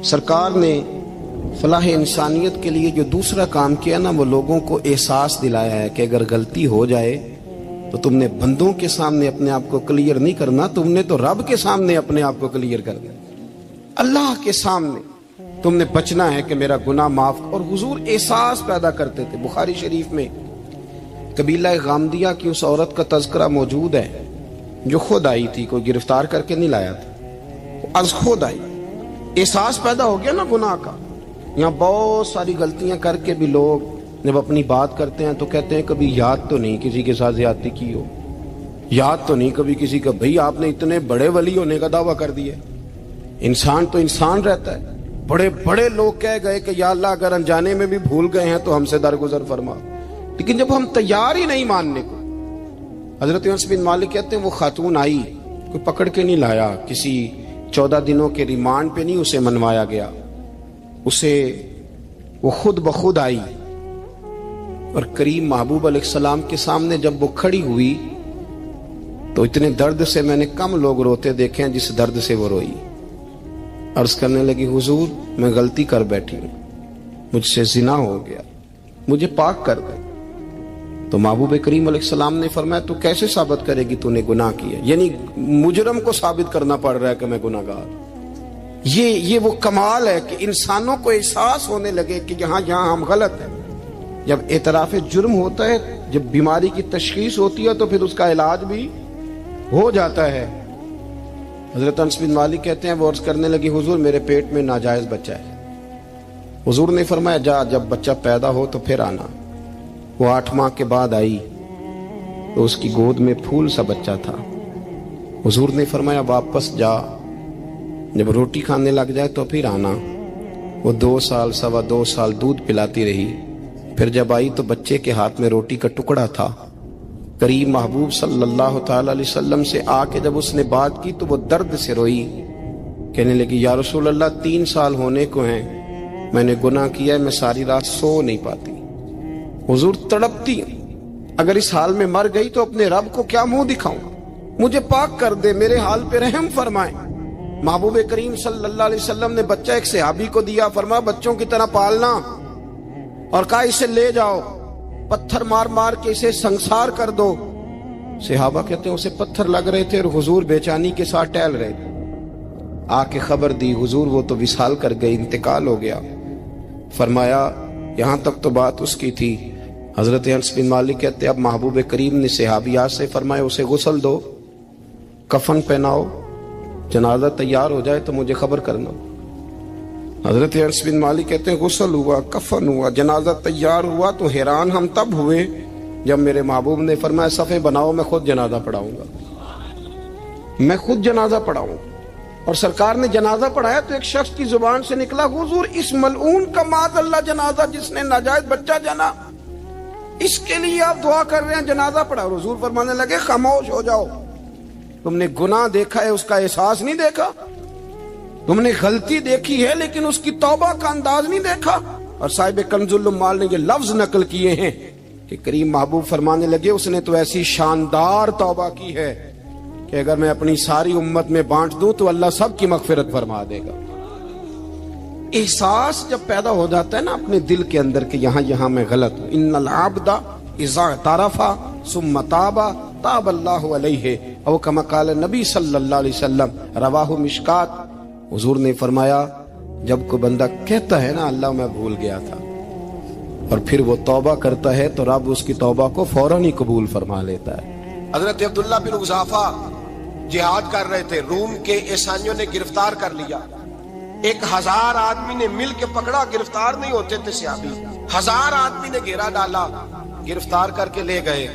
سرکار نے فلاح انسانیت کے لیے جو دوسرا کام کیا نا، وہ لوگوں کو احساس دلایا ہے کہ اگر غلطی ہو جائے تو تم نے بندوں کے سامنے اپنے آپ کو کلیئر نہیں کرنا، تم نے تو رب کے سامنے اپنے آپ کو کلیئر کرنا، اللہ کے سامنے تم نے بچنا ہے کہ میرا گناہ معاف۔ اور حضور احساس پیدا کرتے تھے۔ بخاری شریف میں قبیلہ غامدیہ کی اس عورت کا تذکرہ موجود ہے جو خود آئی تھی، کوئی گرفتار کر کے نہیں لایا تھا، وہ از خود آئی۔ احساس پیدا ہو گیا نا گناہ کا۔ یہاں بہت ساری غلطیاں کر کے بھی لوگ جب اپنی بات کرتے ہیں تو کہتے ہیں کبھی یاد تو نہیں کسی کے ساتھ زیادتی کی ہو، یاد تو نہیں کبھی کسی کا، بھئی آپ نے اتنے بڑے ولی ہونے کا دعویٰ کر دیا۔ انسان تو انسان رہتا ہے۔ بڑے بڑے لوگ کہہ گئے کہ یا اللہ اگر انجانے میں بھی بھول گئے ہیں تو ہم سے درگزر فرما، لیکن جب ہم تیار ہی نہیں ماننے کو۔ حضرت انس بن مالک کہتے ہیں وہ خاتون آئی، کوئی پکڑ کے نہیں لایا، کسی 14 دنوں کے ریمانڈ پہ نہیں اسے منوایا گیا، اسے وہ خود بخود آئی، اور کریم محبوب علیہ السلام کے سامنے جب وہ کھڑی ہوئی تو اتنے درد سے میں نے کم لوگ روتے دیکھے ہیں جس درد سے وہ روئی۔ عرض کرنے لگی حضور میں غلطی کر بیٹھی ہوں، مجھ سے زنا ہو گیا، مجھے پاک کر دے۔ تو محبوب کریم علیہ السلام نے فرمایا تو کیسے ثابت کرے گی تو نے گناہ کیا؟ یعنی مجرم کو ثابت کرنا پڑ رہا ہے کہ میں گناہ گار۔ یہ وہ کمال ہے کہ انسانوں کو احساس ہونے لگے کہ یہاں ہم غلط ہیں۔ جب اعتراف جرم ہوتا ہے، جب بیماری کی تشخیص ہوتی ہے تو پھر اس کا علاج بھی ہو جاتا ہے۔ حضرت انس بن مالک کہتے ہیں وہ عرض کرنے لگی حضور میرے پیٹ میں ناجائز بچہ ہے۔ حضور نے فرمایا جا جب بچہ پیدا ہو تو پھر آنا۔ وہ 8 ماہ کے بعد آئی تو اس کی گود میں پھول سا بچہ تھا۔ حضور نے فرمایا واپس جا، جب روٹی کھانے لگ جائے تو پھر آنا۔ وہ 2 سال 2.25 سال دودھ پلاتی رہی، پھر جب آئی تو بچے کے ہاتھ میں روٹی کا ٹکڑا تھا۔ کریم محبوب صلی اللہ تعالی علیہ وسلم سے آ کے جب اس نے بات کی تو وہ درد سے روئی، کہنے لگی یا رسول اللہ 3 سال ہونے کو ہیں، میں نے گناہ کیا ہے، میں ساری رات سو نہیں پاتی۔ حضور تڑپتی، اگر اس حال میں مر گئی تو اپنے رب کو کیا منہ دکھاؤں، مجھے پاک کر دے، میرے حال پہ رحم فرمائے۔ محبوب کریم صلی اللہ علیہ وسلم نے بچہ ایک صحابی کو دیا، فرمایا بچوں کی طرح پالنا، اور کہا اسے لے جاؤ، پتھر مار مار کے اسے سنسار کر دو۔ صحابہ کہتے ہیں اسے پتھر لگ رہے تھے اور حضور بے چینی کے ساتھ ٹہل رہے تھے۔ آ کے خبر دی حضور وہ تو وصال کر گئی، انتقال ہو گیا۔ فرمایا یہاں تک تو بات اس کی تھی۔ حضرت انس بن مالک کہتے اب محبوب کریم نے صحابیات سے فرمایا اسے غسل دو، کفن پہناؤ، جنازہ تیار ہو جائے تو مجھے خبر کرنا۔ حضرت انس بن مالک کہتے ہیں غسل ہوا، کفن ہوا، جنازہ تیار ہوا تو حیران ہم تب ہوئے جب میرے محبوب نے فرمایا صفے بناؤ، میں خود جنازہ پڑھاؤں گا، میں خود جنازہ پڑھاؤں۔ اور سرکار نے جنازہ پڑھایا تو ایک شخص کی زبان سے نکلا حضور اس ملعون کا معاذ اللہ جنازہ جس نے ناجائز بچہ جنا، اس کے لیے آپ دعا کر رہے ہیں، جنازہ پڑھا۔ حضور فرمانے لگے خاموش ہو جاؤ، تم نے گناہ دیکھا ہے، اس کا احساس نہیں دیکھا، تم نے غلطی دیکھی ہے لیکن اس کی توبہ کا انداز نہیں دیکھا۔ اور صاحب کنز العمال نے یہ لفظ نقل کیے ہیں کہ کریم محبوب فرمانے لگے اس نے تو ایسی شاندار توبہ کی ہے کہ اگر میں اپنی ساری امت میں بانٹ دوں تو اللہ سب کی مغفرت فرما دے گا۔ احساس جب پیدا ہو جاتا ہے نا اپنے دل کے اندر کہ یہاں میں غلط ہوں، ان العبد اذا اعترف ثم تاب تاب اللہ علیہ، او کما قال نبی صلی اللہ علیہ وسلم، رواہ مشکات۔ حضور نے فرمایا جب کوئی بندہ کہتا ہے نا اللہ میں بھول گیا تھا، اور پھر وہ توبہ کرتا ہے تو رب اس کی توبہ کو فوراً ہی قبول فرما لیتا ہے۔ حضرت عبداللہ بن حذافہ جہاد کر رہے تھے، روم کے عیسائیوں نے گرفتار کر لیا، 1000 آدمی نے مل کے پکڑا، گرفتار نہیں ہوتے تھے صحابی، 1000 آدمی نے گھیرا ڈالا، گرفتار کر کے لے گئے۔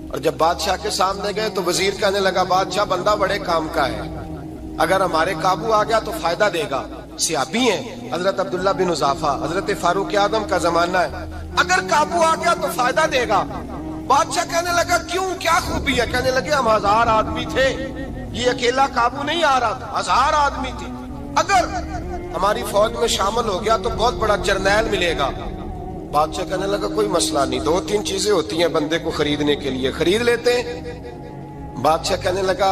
اور جب بادشاہ کے سامنے گئے تو وزیر کہنے لگا بادشاہ بندہ بڑے کام کا ہے، اگر ہمارے قابو آ گیا تو فائدہ دے گا، صحابی ہیں حضرت عبداللہ بن حذافہ، حضرت فاروق اعظم کا زمانہ ہے، اگر قابو آ گیا تو فائدہ دے گا۔ بادشاہ کہنے لگا کیوں، کیا خوبی ہے؟ کہنے لگے ہم 1000 آدمی تھے، یہ اکیلا قابو نہیں آ رہا تھا، 1000 آدمی تھے، اگر ہماری فوج میں شامل ہو گیا تو بہت بڑا جرنیل ملے گا۔ بادشاہ کہنے لگا کوئی مسئلہ نہیں، 2-3 چیزیں ہوتی ہیں بندے کو خریدنے کے لیے، خرید لیتے ہیں۔ بادشاہ کہنے لگا